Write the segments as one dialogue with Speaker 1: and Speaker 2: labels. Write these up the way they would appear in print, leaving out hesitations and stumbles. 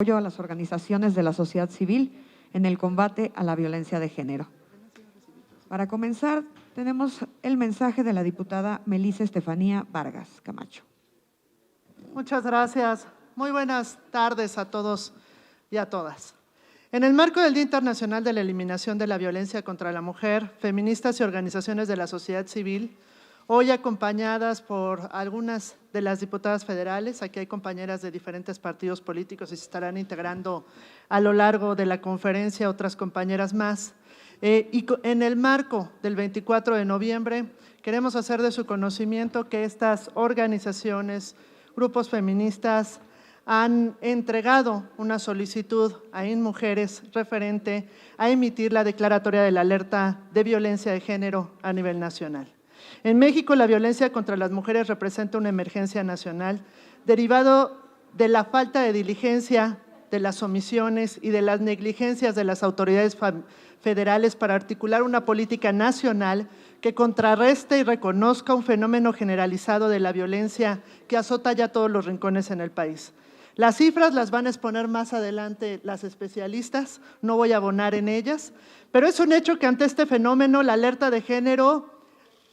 Speaker 1: apoyo a las organizaciones de la sociedad civil en el combate a la violencia de género. Para comenzar, tenemos el mensaje de la diputada Melissa Estefanía Vargas Camacho.
Speaker 2: Muchas gracias. Muy buenas tardes a todos y a todas. En el marco del Día Internacional de la Eliminación de la Violencia contra la Mujer, feministas y organizaciones de la sociedad civil, hoy acompañadas por algunas de las diputadas federales, aquí hay compañeras de diferentes partidos políticos y se estarán integrando a lo largo de la conferencia otras compañeras más. Y en el marco del 24 de noviembre queremos hacer de su conocimiento que estas organizaciones, grupos feministas, han entregado una solicitud a INMujeres referente a emitir la declaratoria de la alerta de violencia de género a nivel nacional. En México, la violencia contra las mujeres representa una emergencia nacional derivado de la falta de diligencia, de las omisiones y de las negligencias de las autoridades federales para articular una política nacional que contrarreste y reconozca un fenómeno generalizado de la violencia que azota ya todos los rincones en el país. Las cifras las van a exponer más adelante las especialistas, no voy a abonar en ellas, pero es un hecho que ante este fenómeno la alerta de género,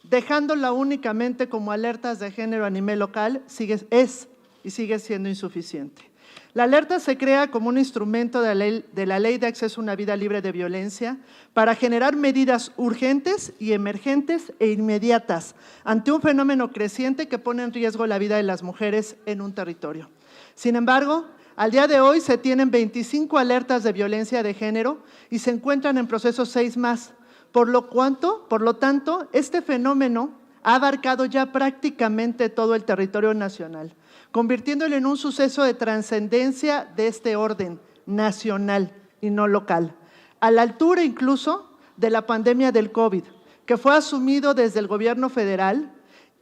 Speaker 2: dejándola únicamente como alertas de género a nivel local, sigue siendo insuficiente. La alerta se crea como un instrumento de la Ley de Acceso a una Vida Libre de Violencia para generar medidas urgentes y emergentes e inmediatas ante un fenómeno creciente que pone en riesgo la vida de las mujeres en un territorio. Sin embargo, al día de hoy se tienen 25 alertas de violencia de género y se encuentran en proceso 6 más. Por lo tanto, este fenómeno ha abarcado ya prácticamente todo el territorio nacional, convirtiéndolo en un suceso de trascendencia de este orden nacional y no local, a la altura incluso de la pandemia del COVID, que fue asumido desde el gobierno federal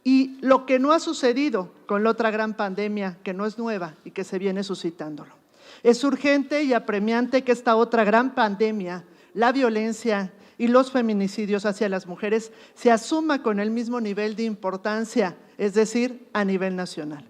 Speaker 2: y lo que no ha sucedido con la otra gran pandemia que no es nueva y que se viene suscitándolo. Es urgente y apremiante que esta otra gran pandemia, la violencia y los feminicidios hacia las mujeres se asuma con el mismo nivel de importancia, es decir, a nivel nacional.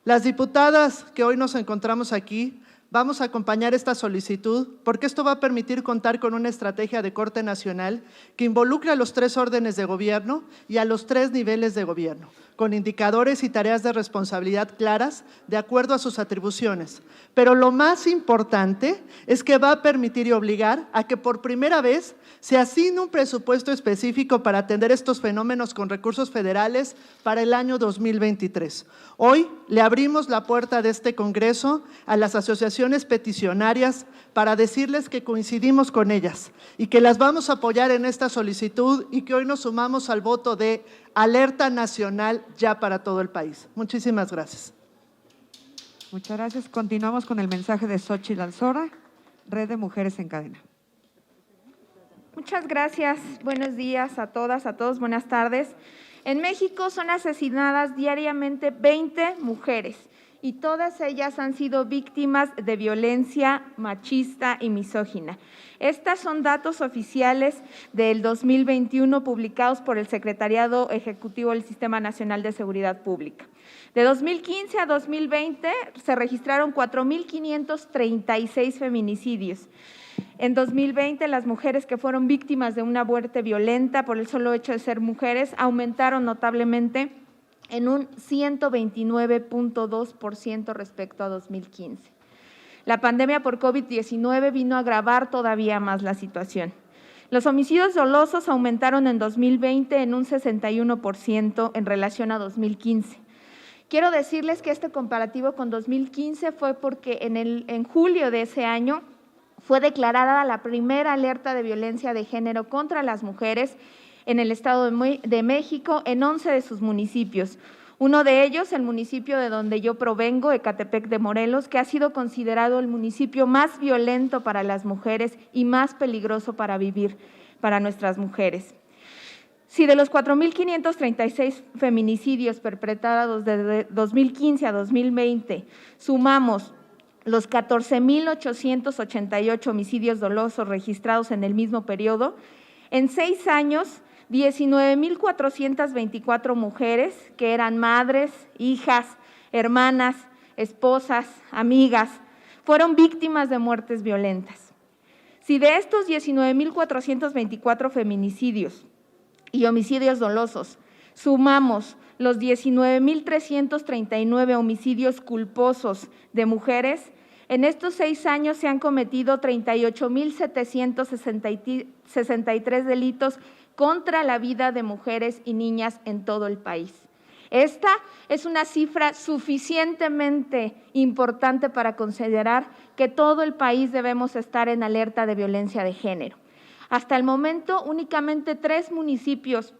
Speaker 2: Las diputadas que hoy nos encontramos aquí vamos a acompañar esta solicitud porque esto va a permitir contar con una estrategia de corte nacional que involucre a los 3 órdenes de gobierno y a los 3 niveles de gobierno, con indicadores y tareas de responsabilidad claras de acuerdo a sus atribuciones. Pero lo más importante es que va a permitir y obligar a que por primera vez se asigne un presupuesto específico para atender estos fenómenos con recursos federales para el año 2023. Hoy le abrimos la puerta de este Congreso a las asociaciones peticionarias para decirles que coincidimos con ellas y que las vamos a apoyar en esta solicitud y que hoy nos sumamos al voto de alerta nacional ya para todo el país. Muchísimas gracias.
Speaker 1: Muchas gracias. Continuamos con el mensaje de Xochitl Alzora, Red de Mujeres en Cadena.
Speaker 3: Muchas gracias. Buenos días a todas, a todos. Buenas tardes. En México son asesinadas diariamente 20 mujeres y todas ellas han sido víctimas de violencia machista y misógina. Estos son datos oficiales del 2021 publicados por el Secretariado Ejecutivo del Sistema Nacional de Seguridad Pública. De 2015 a 2020 se registraron 4,536 feminicidios. En 2020, las mujeres que fueron víctimas de una muerte violenta por el solo hecho de ser mujeres aumentaron notablemente en un 129.2% respecto a 2015. La pandemia por COVID-19 vino a agravar todavía más la situación. Los homicidios dolosos aumentaron en 2020 en un 61% en relación a 2015. Quiero decirles que este comparativo con 2015 fue porque en julio de ese año fue declarada la primera alerta de violencia de género contra las mujeres en el Estado de México en 11 de sus municipios. Uno de ellos, el municipio de donde yo provengo, Ecatepec de Morelos, que ha sido considerado el municipio más violento para las mujeres y más peligroso para vivir para nuestras mujeres. Si de los 4,536 feminicidios perpetrados desde 2015 a 2020 sumamos los 14,888 homicidios dolosos registrados en el mismo periodo, en 6 años, 19,424 mujeres que eran madres, hijas, hermanas, esposas, amigas, fueron víctimas de muertes violentas. Si de estos 19.424 feminicidios y homicidios dolosos sumamos los 19.339 homicidios culposos de mujeres, en estos 6 años se han cometido 38.763 delitos contra la vida de mujeres y niñas en todo el país. Esta es una cifra suficientemente importante para considerar que todo el país debemos estar en alerta de violencia de género. Hasta el momento, únicamente 3 municipios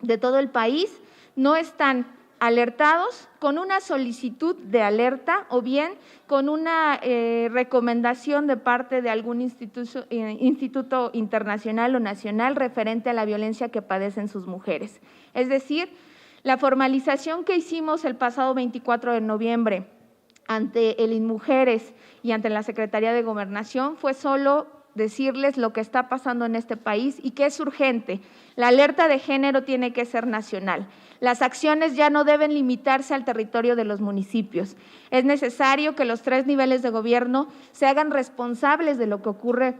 Speaker 3: de todo el país no están alertados con una solicitud de alerta o bien con una recomendación de parte de algún instituto internacional o nacional referente a la violencia que padecen sus mujeres. Es decir, la formalización que hicimos el pasado 24 de noviembre ante el INMujeres y ante la Secretaría de Gobernación fue solo decirles lo que está pasando en este país y que es urgente. La alerta de género tiene que ser nacional. Las acciones ya no deben limitarse al territorio de los municipios. Es necesario que los 3 niveles de gobierno se hagan responsables de lo que ocurre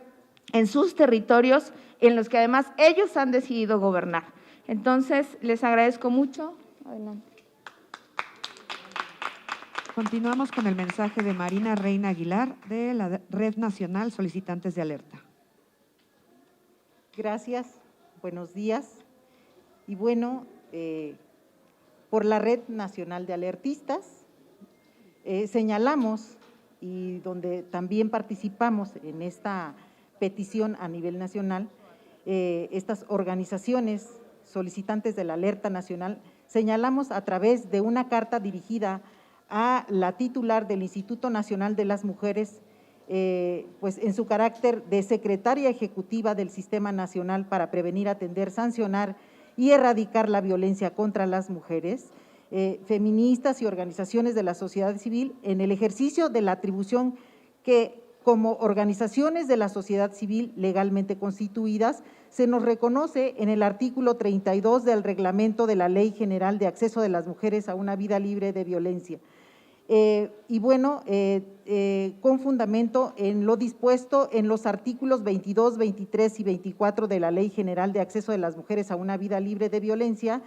Speaker 3: en sus territorios, en los que además ellos han decidido gobernar. Entonces, les agradezco mucho. Adelante.
Speaker 1: Continuamos con el mensaje de Marina Reina Aguilar, de la Red Nacional Solicitantes de Alerta.
Speaker 4: Gracias, buenos días. Y bueno, por la Red Nacional de Alertistas, señalamos, y donde también participamos en esta petición a nivel nacional, estas organizaciones solicitantes de la alerta nacional, señalamos a través de una carta dirigida a la titular del Instituto Nacional de las Mujeres, pues en su carácter de secretaria ejecutiva del Sistema Nacional para Prevenir, Atender, Sancionar y Erradicar la Violencia contra las Mujeres, feministas y organizaciones de la sociedad civil, en el ejercicio de la atribución que, como organizaciones de la sociedad civil legalmente constituidas, se nos reconoce en el artículo 32 del Reglamento de la Ley General de Acceso de las Mujeres a una Vida Libre de Violencia. Y bueno, con fundamento en lo dispuesto en los artículos 22, 23 y 24 de la Ley General de Acceso de las Mujeres a una Vida Libre de Violencia,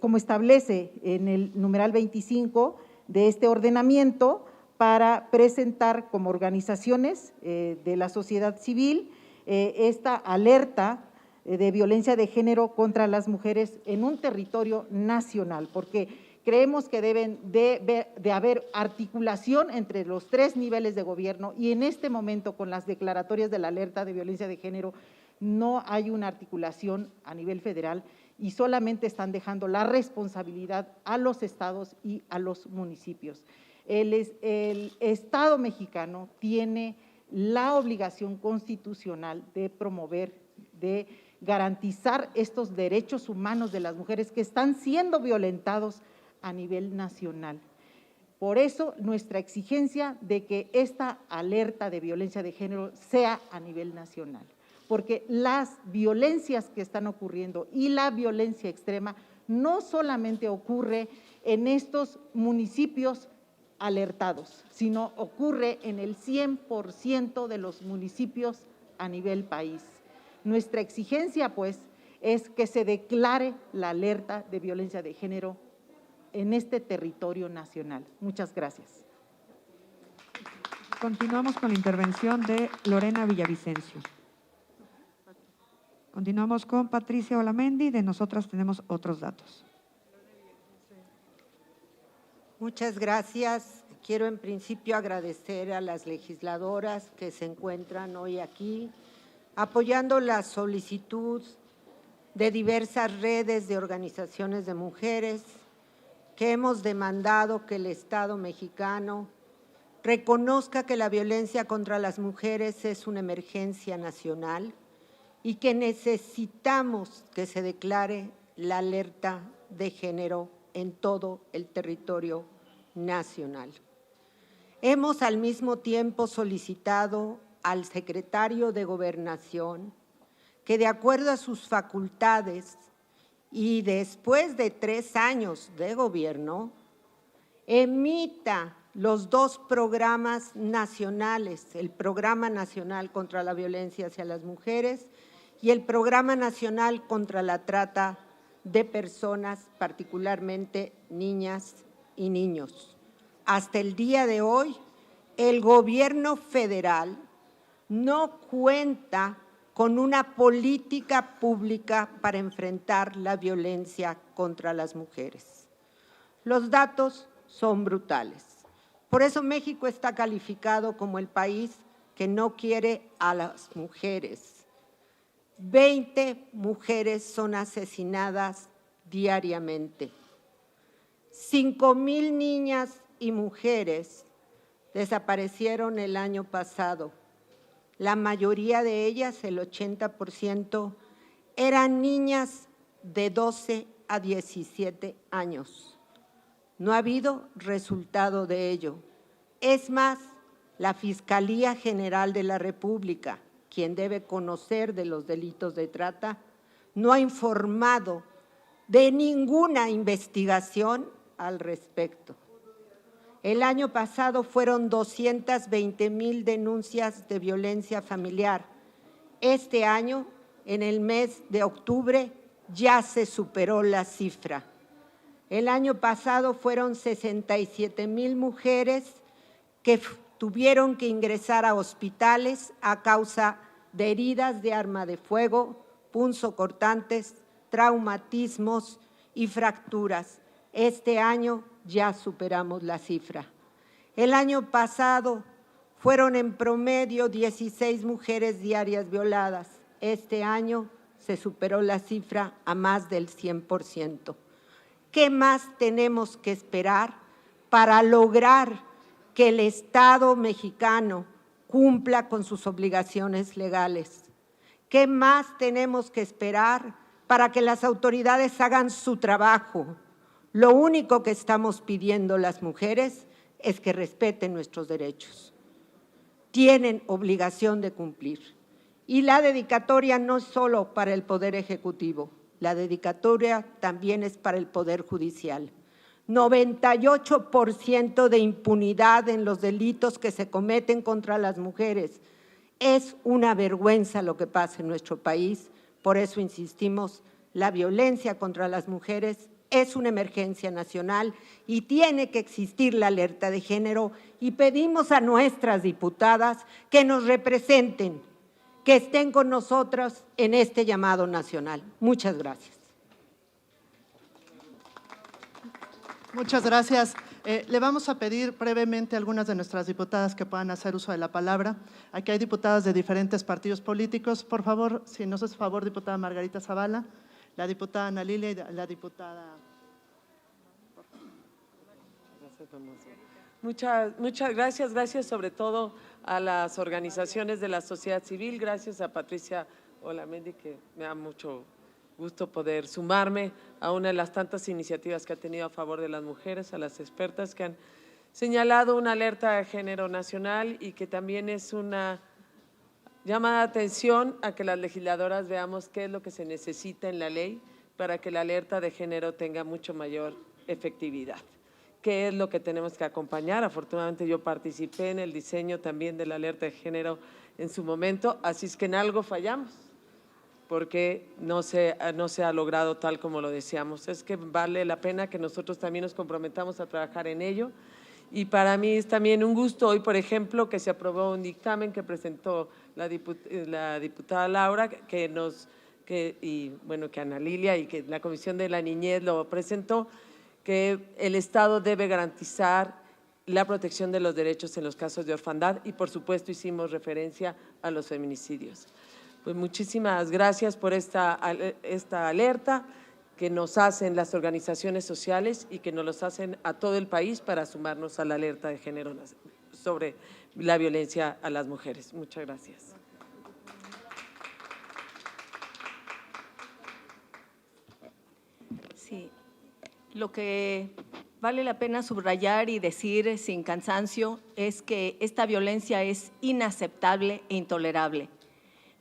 Speaker 4: como establece en el numeral 25 de este ordenamiento, para presentar como organizaciones de la sociedad civil esta alerta de violencia de género contra las mujeres en un territorio nacional, porque creemos que deben de haber articulación entre los 3 niveles de gobierno, y en este momento con las declaratorias de la alerta de violencia de género no hay una articulación a nivel federal y solamente están dejando la responsabilidad a los estados y a los municipios. El Estado mexicano tiene la obligación constitucional de promover, de garantizar estos derechos humanos de las mujeres que están siendo violentados a nivel nacional. Por eso, nuestra exigencia de que esta alerta de violencia de género sea a nivel nacional, porque las violencias que están ocurriendo y la violencia extrema no solamente ocurre en estos municipios alertados, sino ocurre en el 100% de los municipios a nivel país. Nuestra exigencia, pues, es que se declare la alerta de violencia de género en este territorio nacional. Muchas gracias.
Speaker 1: Continuamos con la intervención de Lorena Villavicencio. Continuamos con Patricia Olamendi, de Nosotras Tenemos Otros Datos.
Speaker 5: Muchas gracias. Quiero en principio agradecer a las legisladoras que se encuentran hoy aquí, apoyando la solicitud de diversas redes de organizaciones de mujeres que hemos demandado que el Estado mexicano reconozca que la violencia contra las mujeres es una emergencia nacional y que necesitamos que se declare la alerta de género en todo el territorio nacional. Hemos al mismo tiempo solicitado al secretario de Gobernación que, de acuerdo a sus facultades y después de 3 años de gobierno, emita los dos programas nacionales, el Programa Nacional contra la Violencia hacia las Mujeres y el Programa Nacional contra la Trata de Personas, particularmente niñas y niños. Hasta el día de hoy, el gobierno federal no cuenta con una política pública para enfrentar la violencia contra las mujeres. Los datos son brutales. Por eso México está calificado como el país que no quiere a las mujeres. 20 mujeres son asesinadas diariamente. 5,000 niñas y mujeres desaparecieron el año pasado. La mayoría de ellas, el 80%, eran niñas de 12 a 17 años. No ha habido resultado de ello. Es más, la Fiscalía General de la República, quien debe conocer de los delitos de trata, no ha informado de ninguna investigación al respecto. El año pasado fueron 220,000 denuncias de violencia familiar. Este año, en el mes de octubre, ya se superó la cifra. El año pasado fueron 67,000 mujeres que tuvieron que ingresar a hospitales a causa de heridas de arma de fuego, punzocortantes, traumatismos y fracturas. Este año ya superamos la cifra. El año pasado fueron en promedio 16 mujeres diarias violadas. Este año se superó la cifra a más del 100%. ¿Qué más tenemos que esperar para lograr que el Estado mexicano cumpla con sus obligaciones legales? ¿Qué más tenemos que esperar para que las autoridades hagan su trabajo? Lo único que estamos pidiendo las mujeres es que respeten nuestros derechos. Tienen obligación de cumplir. Y la dedicatoria no es solo para el Poder Ejecutivo, la dedicatoria también es para el Poder Judicial. 98% de impunidad en los delitos que se cometen contra las mujeres. Es una vergüenza lo que pasa en nuestro país, por eso insistimos, la violencia contra las mujeres es una emergencia nacional y tiene que existir la alerta de género y pedimos a nuestras diputadas que nos representen, que estén con nosotros en este llamado nacional. Muchas gracias.
Speaker 2: Muchas gracias. Le vamos a pedir brevemente a algunas de nuestras diputadas que puedan hacer uso de la palabra. Aquí hay diputadas de diferentes partidos políticos. Por favor, si nos hace favor, diputada Margarita Zavala, la diputada Ana Lilia y la diputada…
Speaker 6: Muchas gracias, gracias sobre todo a las organizaciones de la sociedad civil, gracias a Patricia Olamendi, que me da mucho gusto poder sumarme a una de las tantas iniciativas que ha tenido a favor de las mujeres, a las expertas que han señalado una alerta de género nacional y que también es una llamada de atención a que las legisladoras veamos qué es lo que se necesita en la ley para que la alerta de género tenga mucho mayor efectividad. ¿Qué es lo que tenemos que acompañar? Afortunadamente yo participé en el diseño también de la alerta de género en su momento, así es que en algo fallamos, porque no se ha logrado tal como lo deseamos. Es que vale la pena que nosotros también nos comprometamos a trabajar en ello y para mí es también un gusto hoy, por ejemplo, que se aprobó un dictamen que presentó la diputada Laura, que Ana Lilia y que la Comisión de la Niñez lo presentó, que el Estado debe garantizar la protección de los derechos en los casos de orfandad y, por supuesto, hicimos referencia a los feminicidios. Pues muchísimas gracias por esta alerta que nos hacen las organizaciones sociales y que nos los hacen a todo el país para sumarnos a la alerta de género sobre la violencia a las mujeres. Muchas gracias.
Speaker 7: Sí. Lo que vale la pena subrayar y decir sin cansancio es que esta violencia es inaceptable e intolerable.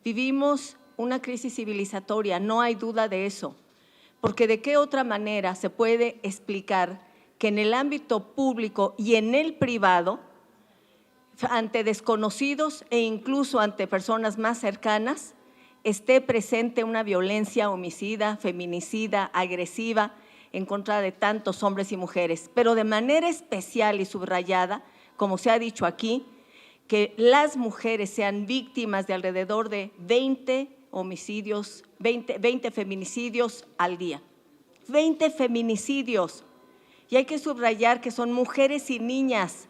Speaker 7: Vivimos una crisis civilizatoria, no hay duda de eso, porque de qué otra manera se puede explicar que en el ámbito público y en el privado, ante desconocidos e incluso ante personas más cercanas, esté presente una violencia homicida, feminicida, agresiva en contra de tantos hombres y mujeres, pero de manera especial y subrayada, como se ha dicho aquí, que las mujeres sean víctimas de alrededor de 20 homicidios, 20 feminicidios al día. 20 feminicidios. Y hay que subrayar que son mujeres y niñas.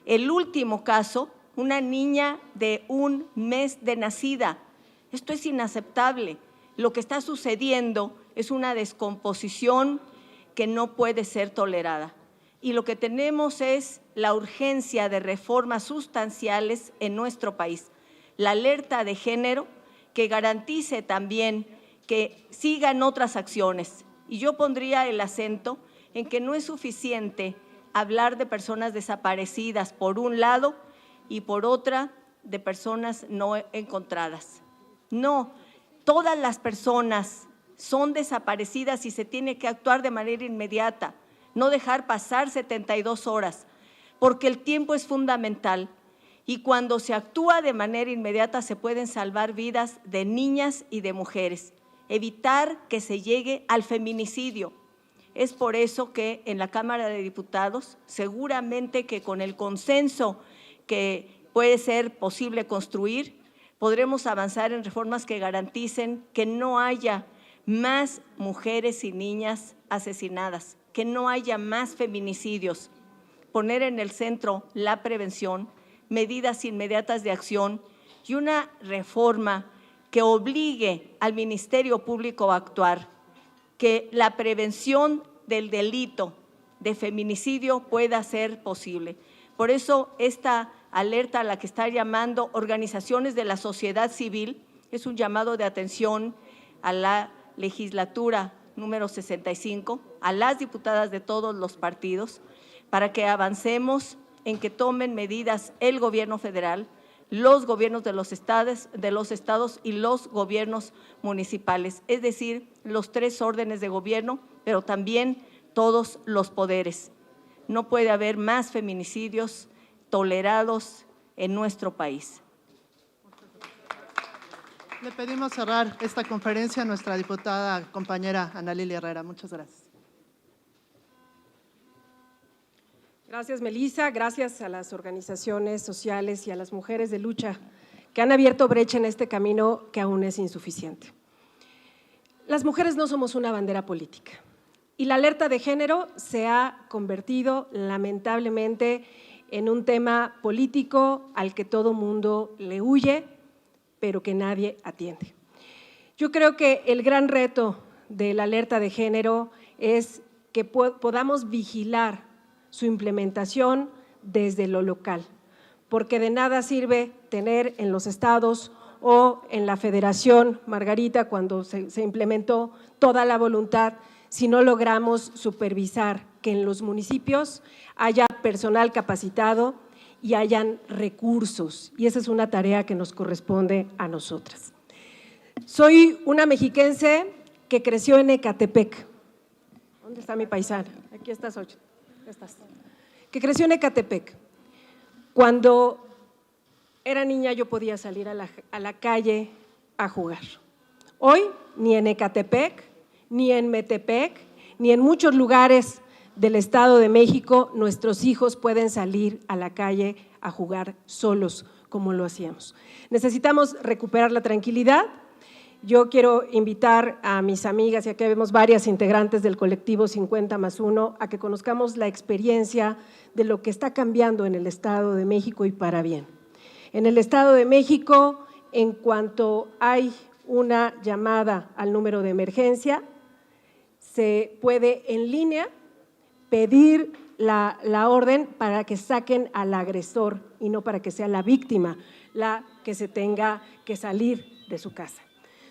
Speaker 7: El último caso, una niña de 1 mes de nacida. Esto es inaceptable. Lo que está sucediendo es una descomposición que no puede ser tolerada. Y lo que tenemos es la urgencia de reformas sustanciales en nuestro país. La alerta de género que garantice también que sigan otras acciones. Y yo pondría el acento en que no es suficiente hablar de personas desaparecidas por un lado y por otra de personas no encontradas. No, todas las personas son desaparecidas y se tiene que actuar de manera inmediata, no dejar pasar 72 horas, porque el tiempo es fundamental y cuando se actúa de manera inmediata se pueden salvar vidas de niñas y de mujeres, evitar que se llegue al feminicidio. Es por eso que en la Cámara de Diputados, seguramente que con el consenso que puede ser posible construir, podremos avanzar en reformas que garanticen que no haya más mujeres y niñas asesinadas, que no haya más feminicidios, poner en el centro la prevención, medidas inmediatas de acción y una reforma que obligue al Ministerio Público a actuar, que la prevención del delito de feminicidio pueda ser posible. Por eso esta alerta a la que están llamando organizaciones de la sociedad civil es un llamado de atención a la legislatura número 65, a las diputadas de todos los partidos, para que avancemos en que tomen medidas el gobierno federal, los gobiernos de los estados y los gobiernos municipales, es decir, los 3 órdenes de gobierno, pero también todos los poderes. No puede haber más feminicidios tolerados en nuestro país.
Speaker 2: Le pedimos cerrar esta conferencia a nuestra diputada compañera Ana Lilia Herrera. Muchas gracias.
Speaker 8: Gracias, Melissa. Gracias a las organizaciones sociales y a las mujeres de lucha que han abierto brecha en este camino que aún es insuficiente. Las mujeres no somos una bandera política y la alerta de género se ha convertido lamentablemente en un tema político al que todo mundo le huye, pero que nadie atiende. Yo creo que el gran reto de la alerta de género es que podamos vigilar su implementación desde lo local, porque de nada sirve tener en los estados o en la federación, Margarita, cuando se implementó toda la voluntad, si no logramos supervisar que en los municipios haya personal capacitado y hayan recursos, y esa es una tarea que nos corresponde a nosotras. Soy una mexiquense que creció en Ecatepec. ¿Dónde está mi paisana? Aquí estás, Ocho. Estás. Que creció en Ecatepec. Cuando era niña yo podía salir a la calle a jugar. Hoy, ni en Ecatepec, ni en Metepec, ni en muchos lugares del Estado de México, nuestros hijos pueden salir a la calle a jugar solos como lo hacíamos. Necesitamos recuperar la tranquilidad. Yo quiero invitar a mis amigas, y aquí vemos varias integrantes del colectivo 50+1, a que conozcamos la experiencia de lo que está cambiando en el Estado de México y para bien. En el Estado de México, en cuanto hay una llamada al número de emergencia, se puede en línea pedir la orden para que saquen al agresor y no para que sea la víctima la que se tenga que salir de su casa.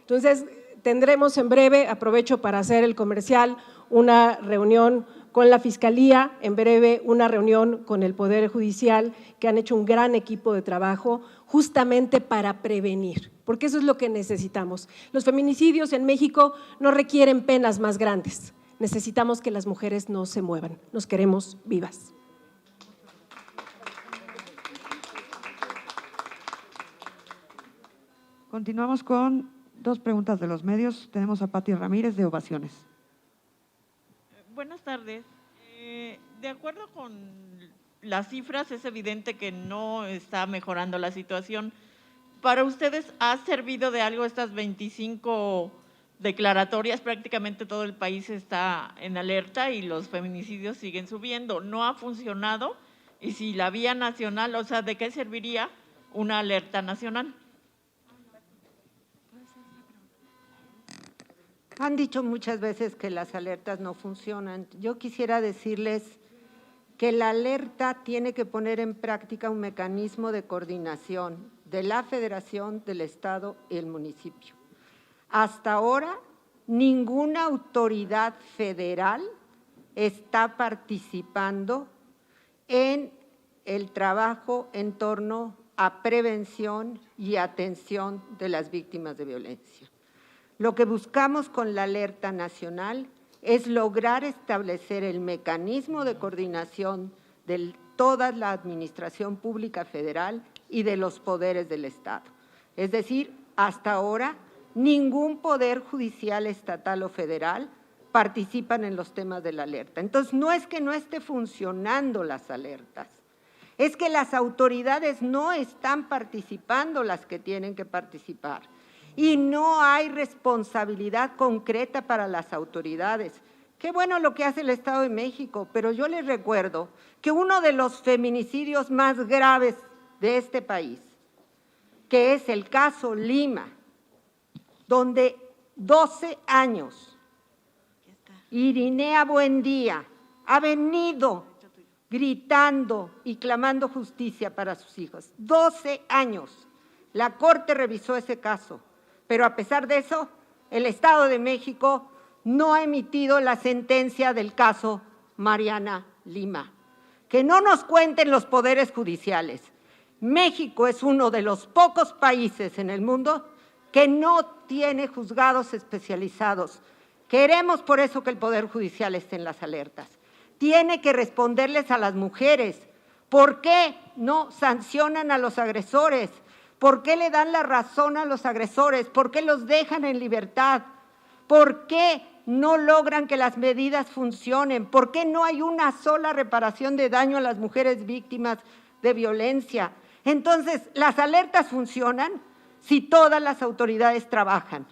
Speaker 8: Entonces, tendremos en breve, aprovecho para hacer el comercial, una reunión con la Fiscalía, en breve una reunión con el Poder Judicial, que han hecho un gran equipo de trabajo justamente para prevenir, porque eso es lo que necesitamos. Los feminicidios en México no requieren penas más grandes, necesitamos que las mujeres no se muevan, nos queremos vivas.
Speaker 1: Continuamos con 2 preguntas de los medios. Tenemos a Pati Ramírez de Ovaciones.
Speaker 9: Buenas tardes. De acuerdo con las cifras, es evidente que no está mejorando la situación. ¿Para ustedes ha servido de algo estas 25 declaratorias? Prácticamente todo el país está en alerta y los feminicidios siguen subiendo. ¿No ha funcionado? Y si la vía nacional, o sea, ¿de qué serviría una alerta nacional?
Speaker 5: Han dicho muchas veces que las alertas no funcionan. Yo quisiera decirles que la alerta tiene que poner en práctica un mecanismo de coordinación de la Federación, del Estado y el municipio. Hasta ahora, ninguna autoridad federal está participando en el trabajo en torno a prevención y atención de las víctimas de violencia. Lo que buscamos con la alerta nacional es lograr establecer el mecanismo de coordinación de toda la administración pública federal y de los poderes del Estado. Es decir, hasta ahora, ningún poder judicial estatal o federal participan en los temas de la alerta. Entonces, no es que no esté funcionando las alertas, es que las autoridades no están participando las que tienen que participar. Y no hay responsabilidad concreta para las autoridades. Qué bueno lo que hace el Estado de México, pero yo les recuerdo que uno de los feminicidios más graves de este país, que es el caso Lima, donde 12 años, Irinea Buendía ha venido gritando y clamando justicia para sus hijos. 12 años. La Corte revisó ese caso. Pero a pesar de eso, el Estado de México no ha emitido la sentencia del caso Mariana Lima. Que no nos cuenten los poderes judiciales. México es uno de los pocos países en el mundo que no tiene juzgados especializados. Queremos por eso que el Poder Judicial esté en las alertas. Tiene que responderles a las mujeres. ¿Por qué no sancionan a los agresores? ¿Por qué le dan la razón a los agresores? ¿Por qué los dejan en libertad? ¿Por qué no logran que las medidas funcionen? ¿Por qué no hay una sola reparación de daño a las mujeres víctimas de violencia? Entonces, las alertas funcionan si todas las autoridades trabajan,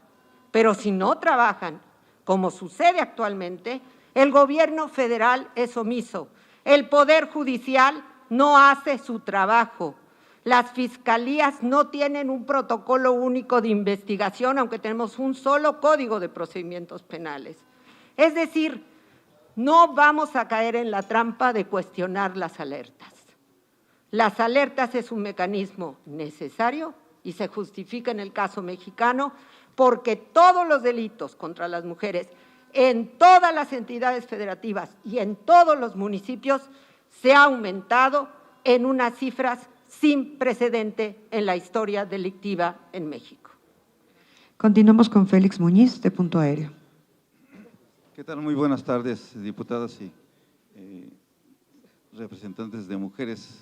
Speaker 5: pero si no trabajan, como sucede actualmente, el gobierno federal es omiso, el Poder Judicial no hace su trabajo. Las fiscalías no tienen un protocolo único de investigación, aunque tenemos un solo código de procedimientos penales. Es decir, no vamos a caer en la trampa de cuestionar las alertas. Las alertas es un mecanismo necesario y se justifica en el caso mexicano porque todos los delitos contra las mujeres en todas las entidades federativas y en todos los municipios se ha aumentado en unas cifras sin precedente en la historia delictiva en México.
Speaker 1: Continuamos con Félix Muñiz, de Punto Aéreo.
Speaker 10: ¿Qué tal? Muy buenas tardes, diputadas y representantes de mujeres.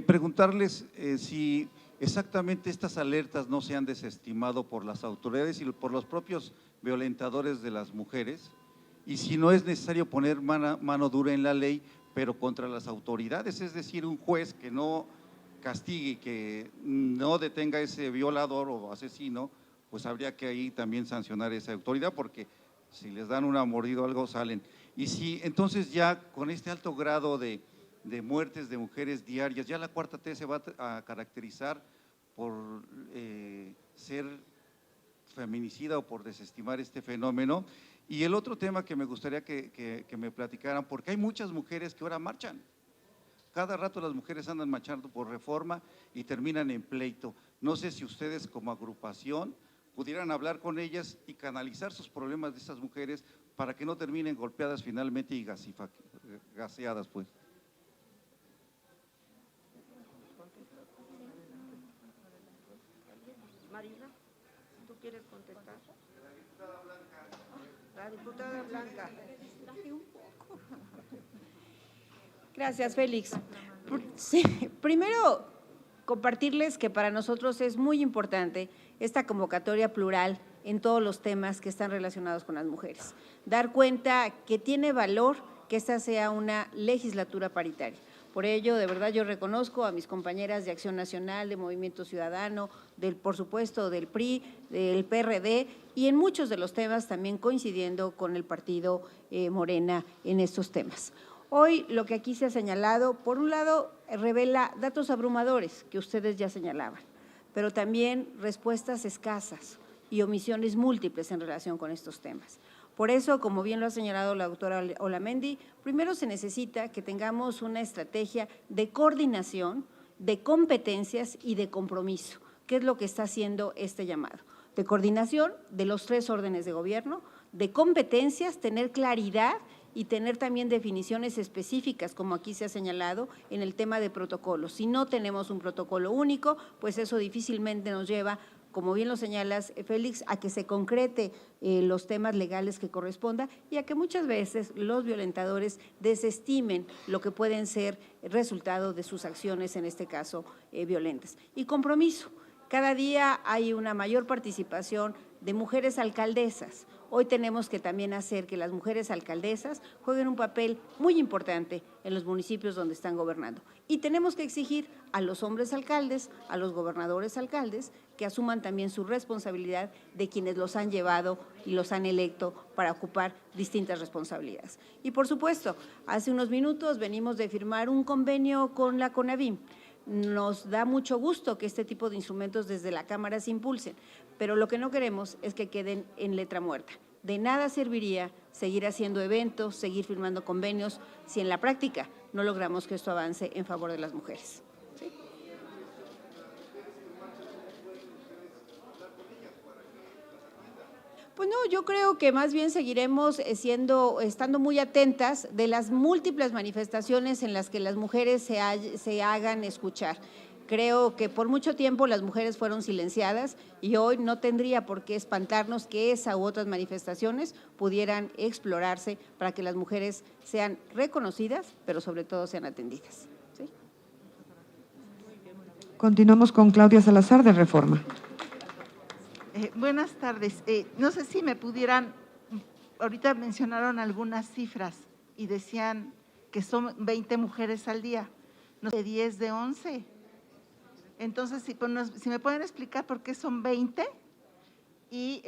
Speaker 10: Preguntarles si exactamente estas alertas no se han desestimado por las autoridades y por los propios violentadores de las mujeres, y si no es necesario poner mano dura en la ley, pero contra las autoridades, es decir, un juez que no castigue, que no detenga a ese violador o asesino, pues habría que ahí también sancionar a esa autoridad, porque si les dan una mordida o algo salen. Y si entonces ya con este alto grado de muertes de mujeres diarias, ya la Cuarta T se va a caracterizar por ser feminicida o por desestimar este fenómeno. Y el otro tema que me gustaría que me platicaran, porque hay muchas mujeres que ahora marchan. Cada rato las mujeres andan marchando por reforma y terminan en pleito. No sé si ustedes como agrupación pudieran hablar con ellas y canalizar sus problemas de esas mujeres para que no terminen golpeadas finalmente y gaseadas, pues.
Speaker 5: Marina, ¿tú quieres contestar? La diputada Blanca.
Speaker 11: Gracias, Félix. Sí, primero, compartirles que para nosotros es muy importante esta convocatoria plural en todos los temas que están relacionados con las mujeres. Dar cuenta que tiene valor que esta sea una legislatura paritaria. Por ello, de verdad, yo reconozco a mis compañeras de Acción Nacional, de Movimiento Ciudadano, por supuesto, del PRI, del PRD, y en muchos de los temas también coincidiendo con el partido Morena en estos temas. Hoy lo que aquí se ha señalado, por un lado, revela datos abrumadores que ustedes ya señalaban, pero también respuestas escasas y omisiones múltiples en relación con estos temas. Por eso, como bien lo ha señalado la doctora Olamendi, primero se necesita que tengamos una estrategia de coordinación, de competencias y de compromiso, que es lo que está haciendo este llamado. De coordinación de los 3 órdenes de gobierno, de competencias, tener claridad y tener también definiciones específicas, como aquí se ha señalado, en el tema de protocolos. Si no tenemos un protocolo único, pues eso difícilmente nos lleva, como bien lo señalas, Félix, a que se concrete los temas legales que corresponda y a que muchas veces los violentadores desestimen lo que pueden ser el resultado de sus acciones, en este caso violentas. Y compromiso. Cada día hay una mayor participación de mujeres alcaldesas. Hoy tenemos que también hacer que las mujeres alcaldesas jueguen un papel muy importante en los municipios donde están gobernando. Y tenemos que exigir a los hombres alcaldes, a los gobernadores alcaldes, que asuman también su responsabilidad de quienes los han llevado y los han electo para ocupar distintas responsabilidades. Y por supuesto, hace unos minutos venimos de firmar un convenio con la CONAVIM. Nos da mucho gusto que este tipo de instrumentos desde la Cámara se impulsen, pero lo que no queremos es que queden en letra muerta. De nada serviría seguir haciendo eventos, seguir firmando convenios, si en la práctica no logramos que esto avance en favor de las mujeres. ¿Sí? Pues no, yo creo que más bien seguiremos estando muy atentas de las múltiples manifestaciones en las que las mujeres se hagan escuchar. Creo que por mucho tiempo las mujeres fueron silenciadas y hoy no tendría por qué espantarnos que esa u otras manifestaciones pudieran explorarse para que las mujeres sean reconocidas, pero sobre todo sean atendidas. ¿Sí?
Speaker 1: Continuamos con Claudia Salazar, de Reforma.
Speaker 12: Buenas tardes. No sé si me pudieran, ahorita mencionaron algunas cifras y decían que son 20 mujeres al día, no sé, 10 de 11. Entonces, si me pueden explicar por qué son 20 y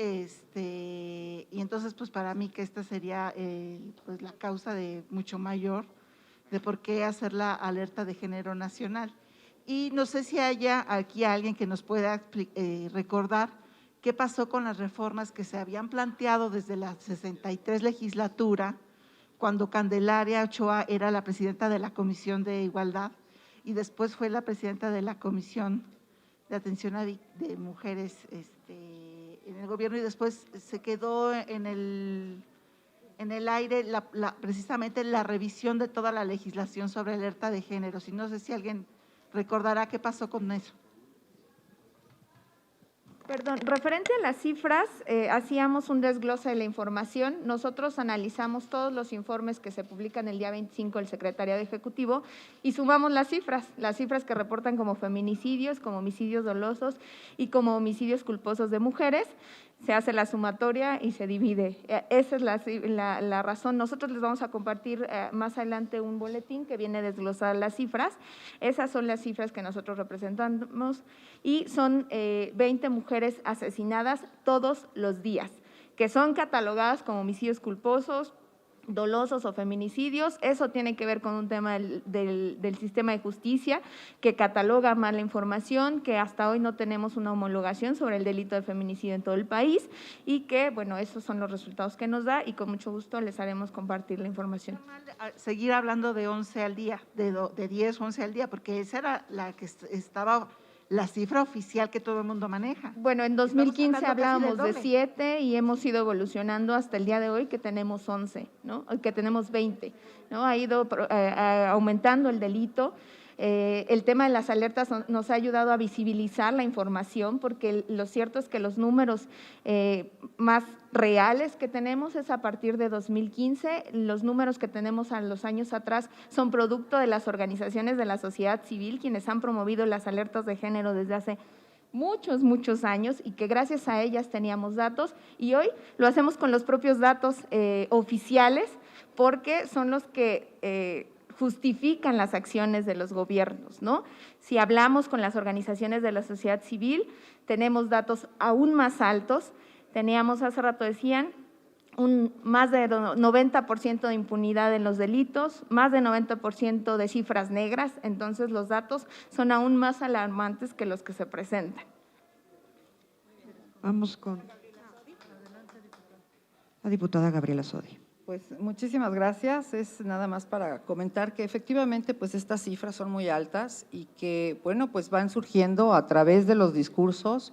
Speaker 12: entonces, pues para mí que esta sería pues la causa de mucho mayor de por qué hacer la alerta de género nacional. Y no sé si haya aquí alguien que nos pueda recordar qué pasó con las reformas que se habían planteado desde la 63 legislatura, cuando Candelaria Ochoa era la presidenta de la Comisión de Igualdad y después fue la presidenta de la Comisión de Atención a de Mujeres en el gobierno, y después se quedó en el aire precisamente la revisión de toda la legislación sobre alerta de género. Y no sé si alguien recordará qué pasó con eso.
Speaker 3: Perdón, referente a las cifras, hacíamos un desglose de la información. Nosotros analizamos todos los informes que se publican el día 25 del Secretariado Ejecutivo y sumamos las cifras que reportan como feminicidios, como homicidios dolosos y como homicidios culposos de mujeres. Se hace la sumatoria y se divide. Esa es la razón. Nosotros les vamos a compartir más adelante un boletín que viene a desglosar las cifras. Esas son las cifras que nosotros representamos y son 20 mujeres asesinadas todos los días, que son catalogadas como homicidios culposos, dolosos o feminicidios. Eso tiene que ver con un tema del sistema de justicia que cataloga mal la información, que hasta hoy no tenemos una homologación sobre el delito de feminicidio en todo el país y que, bueno, esos son los resultados que nos da y con mucho gusto les haremos compartir la información.
Speaker 12: Seguir hablando de 11 al día, de 10 o 11 al día, porque esa era la que estaba la cifra oficial que todo el mundo maneja.
Speaker 3: Bueno, en 2015 hablábamos de 7 y hemos ido evolucionando hasta el día de hoy que tenemos 11, ¿no? Que tenemos 20, ¿no? Ha ido aumentando el delito. El tema de las alertas nos ha ayudado a visibilizar la información, porque lo cierto es que los números más reales que tenemos es a partir de 2015. Los números que tenemos a los años atrás son producto de las organizaciones de la sociedad civil, quienes han promovido las alertas de género desde hace muchos años, y que gracias a ellas teníamos datos, y hoy lo hacemos con los propios datos oficiales, porque son los que justifican las acciones de los gobiernos, ¿no? Si hablamos con las organizaciones de la sociedad civil, tenemos datos aún más altos. Teníamos, hace rato decían, más de 90% de impunidad en los delitos, más de 90% de cifras negras. Entonces los datos son aún más alarmantes que los que se presentan.
Speaker 1: Vamos con la diputada Gabriela Sodi.
Speaker 13: Pues muchísimas gracias. Es nada más para comentar que efectivamente pues estas cifras son muy altas y que bueno pues van surgiendo a través de los discursos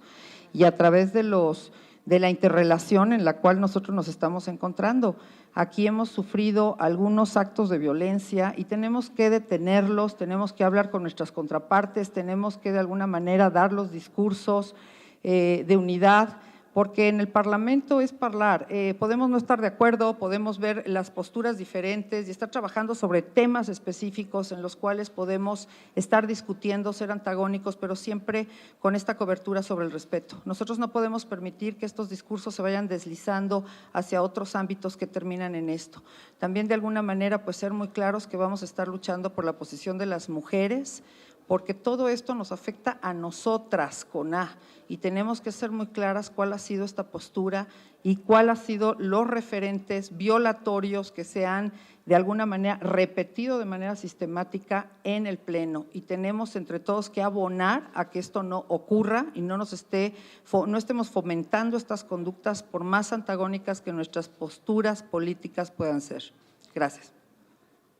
Speaker 13: y a través de la interrelación en la cual nosotros nos estamos encontrando. Aquí hemos sufrido algunos actos de violencia y tenemos que detenerlos, tenemos que hablar con nuestras contrapartes, tenemos que de alguna manera dar los discursos de unidad, porque en el Parlamento es hablar, podemos no estar de acuerdo, podemos ver las posturas diferentes y estar trabajando sobre temas específicos en los cuales podemos estar discutiendo, ser antagónicos, pero siempre con esta cobertura sobre el respeto. Nosotros no podemos permitir que estos discursos se vayan deslizando hacia otros ámbitos que terminan en esto. También de alguna manera pues ser muy claros que vamos a estar luchando por la posición de las mujeres, porque todo esto nos afecta a nosotras con A, y tenemos que ser muy claras cuál ha sido esta postura y cuál ha sido los referentes violatorios que se han de alguna manera repetido de manera sistemática en el Pleno, y tenemos entre todos que abonar a que esto no ocurra y no estemos fomentando estas conductas por más antagónicas que nuestras posturas políticas puedan ser. Gracias.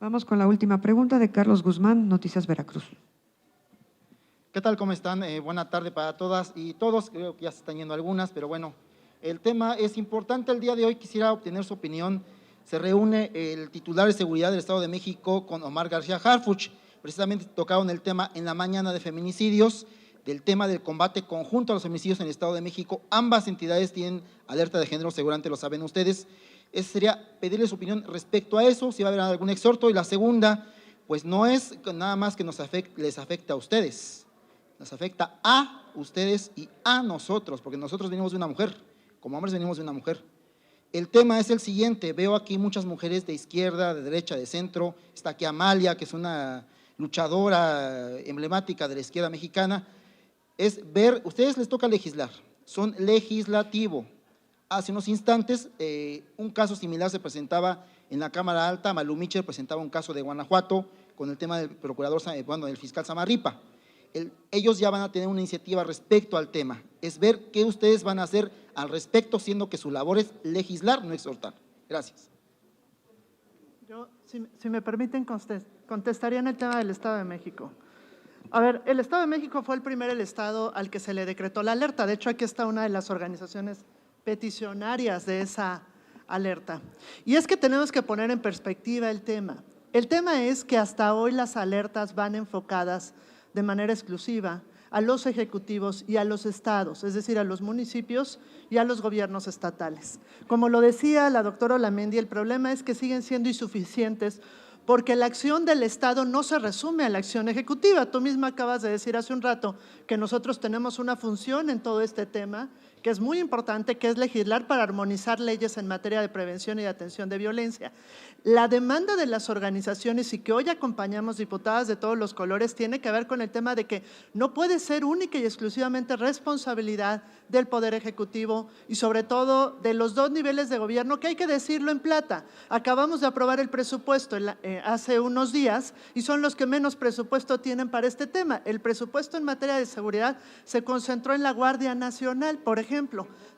Speaker 1: Vamos con la última pregunta de Carlos Guzmán, Noticias Veracruz.
Speaker 14: ¿Qué tal? ¿Cómo están? Buena tarde para todas y todos. Creo que ya se están yendo algunas, pero bueno, el tema es importante el día de hoy. Quisiera obtener su opinión. Se reúne el titular de Seguridad del Estado de México con Omar García Harfuch. Precisamente tocaron el tema en la mañana de feminicidios, del tema del combate conjunto a los feminicidios en el Estado de México. Ambas entidades tienen alerta de género, seguramente lo saben ustedes. Ese sería pedirle su opinión respecto a eso, si va a haber algún exhorto. Y la segunda, pues no es nada más que les afecta a ustedes. Nos afecta a ustedes y a nosotros, porque nosotros venimos de una mujer, como hombres venimos de una mujer. El tema es el siguiente, veo aquí muchas mujeres de izquierda, de derecha, de centro, está aquí Amalia, que es una luchadora emblemática de la izquierda mexicana. Es ver, ustedes les toca legislar, son legislativo. Hace unos instantes un caso similar se presentaba en la Cámara Alta. Malú Michel presentaba un caso de Guanajuato con el tema del procurador, bueno, del fiscal Samarripa. Ellos ya van a tener una iniciativa respecto al tema, es ver qué ustedes van a hacer al respecto, siendo que su labor es legislar, no exhortar. Gracias.
Speaker 2: Yo, si me permiten, contestaría en el tema del Estado de México. A ver, el Estado de México fue el estado al que se le decretó la alerta. De hecho, aquí está una de las organizaciones peticionarias de esa alerta. Y es que tenemos que poner en perspectiva el tema. El tema es que hasta hoy las alertas van enfocadas de manera exclusiva a los ejecutivos y a los estados, es decir, a los municipios y a los gobiernos estatales. Como lo decía la doctora Olamendi, el problema es que siguen siendo insuficientes porque la acción del Estado no se resume a la acción ejecutiva. Tú misma acabas de decir hace un rato que nosotros tenemos una función en todo este tema que es muy importante, que es legislar para armonizar leyes en materia de prevención y de atención de violencia. La demanda de las organizaciones, y que hoy acompañamos diputadas de todos los colores, tiene que ver con el tema de que no puede ser única y exclusivamente responsabilidad del Poder Ejecutivo y sobre todo de los dos niveles de gobierno, que hay que decirlo en plata. Acabamos de aprobar el presupuesto hace unos días y son los que menos presupuesto tienen para este tema. El presupuesto en materia de seguridad se concentró en la Guardia Nacional, por ejemplo,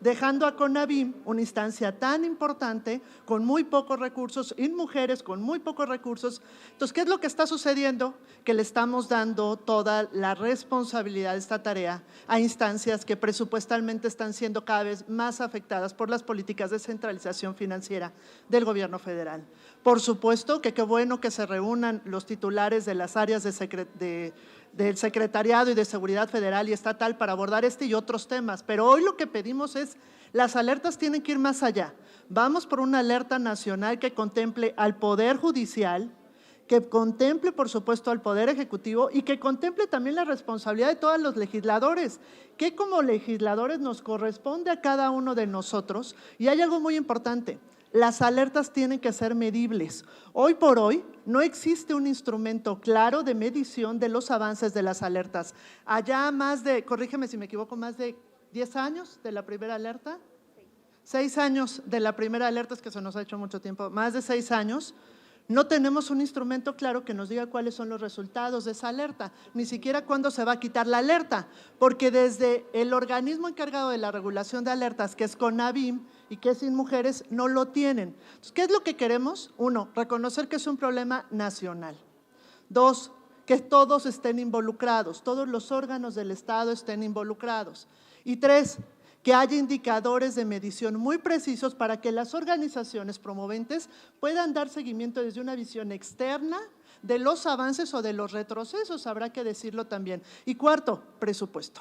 Speaker 2: dejando a CONAVIM, una instancia tan importante, con muy pocos recursos, y mujeres con muy pocos recursos. Entonces, ¿qué es lo que está sucediendo? Que le estamos dando toda la responsabilidad de esta tarea a instancias que presupuestalmente están siendo cada vez más afectadas por las políticas de centralización financiera del gobierno federal. Por supuesto que qué bueno bueno que se reúnan los titulares de las áreas del Secretariado y de Seguridad Federal y Estatal para abordar este y otros temas, pero hoy lo que pedimos es, las alertas tienen que ir más allá. Vamos por una alerta nacional que contemple al Poder Judicial, que contemple, por supuesto, al Poder Ejecutivo y que contemple también la responsabilidad de todos los legisladores, que como legisladores nos corresponde a cada uno de nosotros. Y hay algo muy importante, las alertas tienen que ser medibles. Hoy por hoy no existe un instrumento claro de medición de los avances de las alertas. Allá más de, corrígeme si me equivoco, más de 10 años de la primera alerta, 6 años de la primera alerta, es que se nos ha hecho mucho tiempo, más de 6 años, no tenemos un instrumento claro que nos diga cuáles son los resultados de esa alerta, ni siquiera cuándo se va a quitar la alerta, porque desde el organismo encargado de la regulación de alertas, que es CONAVIM y que es InMujeres, no lo tienen. Entonces, ¿qué es lo que queremos? 1, reconocer que es un problema nacional. 2, que todos estén involucrados, todos los órganos del Estado estén involucrados. Y 3, que haya indicadores de medición muy precisos para que las organizaciones promoventes puedan dar seguimiento desde una visión externa de los avances o de los retrocesos, habrá que decirlo también. Y 4, presupuesto.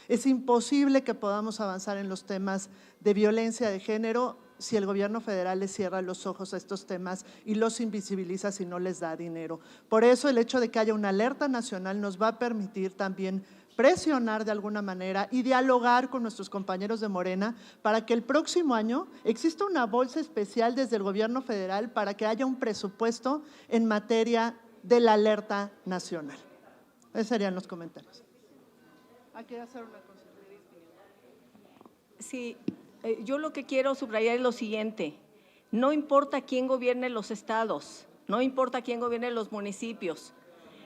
Speaker 2: Es imposible que podamos avanzar en los temas de violencia de género si el gobierno federal les cierra los ojos a estos temas y los invisibiliza si no les da dinero. Por eso el hecho de que haya una alerta nacional nos va a permitir también presionar de alguna manera y dialogar con nuestros compañeros de Morena para que el próximo año exista una bolsa especial desde el gobierno federal para que haya un presupuesto en materia de la alerta nacional. Esos serían los comentarios. Hay que hacer una cosa.
Speaker 7: Sí, yo lo que quiero subrayar es lo siguiente, no importa quién gobierne los estados, no importa quién gobierne los municipios,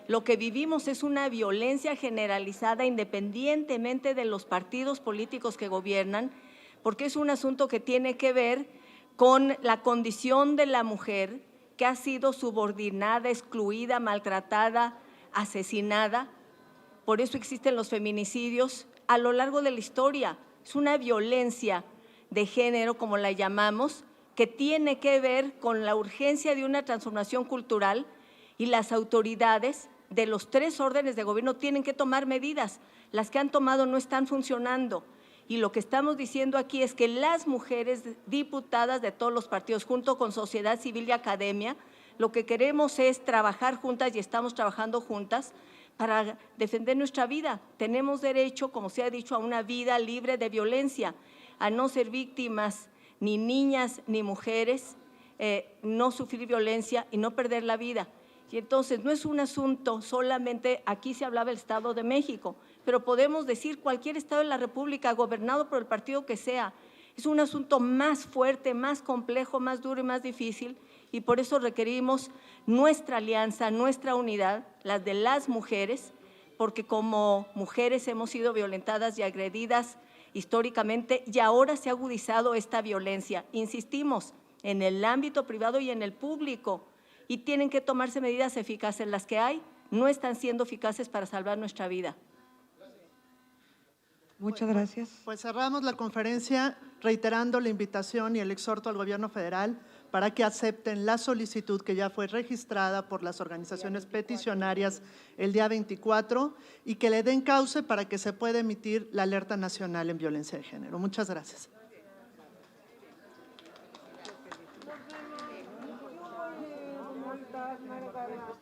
Speaker 7: lo que vivimos es una violencia generalizada independientemente de los partidos políticos que gobiernan, porque es un asunto que tiene que ver con la condición de la mujer que ha sido subordinada, excluida, maltratada, asesinada. Por eso existen los feminicidios a lo largo de la historia. Es una violencia de género, como la llamamos, que tiene que ver con la urgencia de una transformación cultural y las autoridades de los 3 órdenes de gobierno tienen que tomar medidas. Las que han tomado no están funcionando y lo que estamos diciendo aquí es que las mujeres diputadas de todos los partidos, junto con sociedad civil y academia, lo que queremos es trabajar juntas y estamos trabajando juntas para defender nuestra vida. Tenemos derecho, como se ha dicho, a una vida libre de violencia, a no ser víctimas ni niñas ni mujeres, no sufrir violencia y no perder la vida. Y entonces no es un asunto solamente, aquí se hablaba del Estado de México, pero podemos decir cualquier estado de la República gobernado por el partido que sea. Es un asunto más fuerte, más complejo, más duro y más difícil y por eso requerimos nuestra alianza, nuestra unidad, las de las mujeres, porque como mujeres hemos sido violentadas y agredidas históricamente y ahora se ha agudizado esta violencia. Insistimos, en el ámbito privado y en el público. Y tienen que tomarse medidas eficaces. Las que hay no están siendo eficaces para salvar nuestra vida.
Speaker 1: Muchas gracias.
Speaker 2: Pues cerramos la conferencia reiterando la invitación y el exhorto al gobierno federal para que acepten la solicitud que ya fue registrada por las organizaciones peticionarias el día 24 y que le den cauce para que se pueda emitir la alerta nacional en violencia de género. Muchas gracias.
Speaker 15: Margarita.